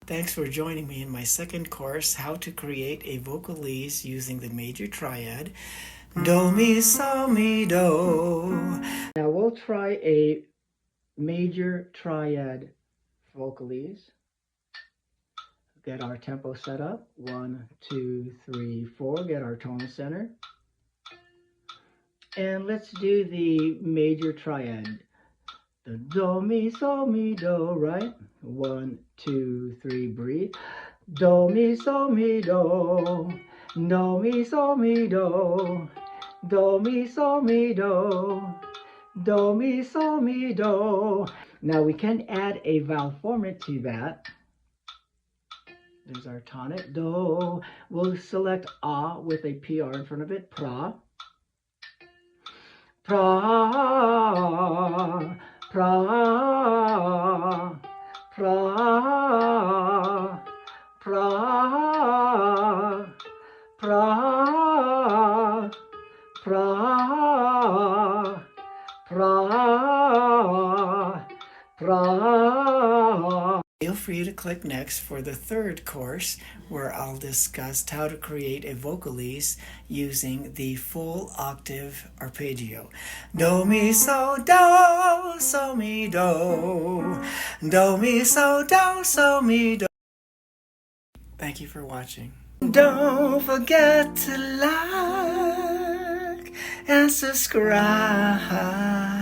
Thanks for joining me in my second course, How to Create a Vocalist Using the Major Triad. Do, mi, so, mi, do. Now we'll try a major triad vocalist. Get our tempo set up. 1, 2, 3, 4. Get our tone center. And let's do the major triad. The do, mi, so, mi, do, right? 1, 2, 3, breathe. Do, mi, so, mi, do. Do, mi, so, mi, do. Do, mi, so, mi, do. Do, mi, so, mi, do. Now we can add a vowel formant to that. There's our tonic. Do. We'll select ah with a PR in front of it. Pra. Pra. Pra, pra, pra, pra, pra, pra, pra. Feel free to click next for the third course, where I'll discuss how to create a vocalist using the full octave arpeggio. Do, mi, so, mi, do. Do, mi, so, mi, do. Thank you for watching. Don't forget to like and subscribe.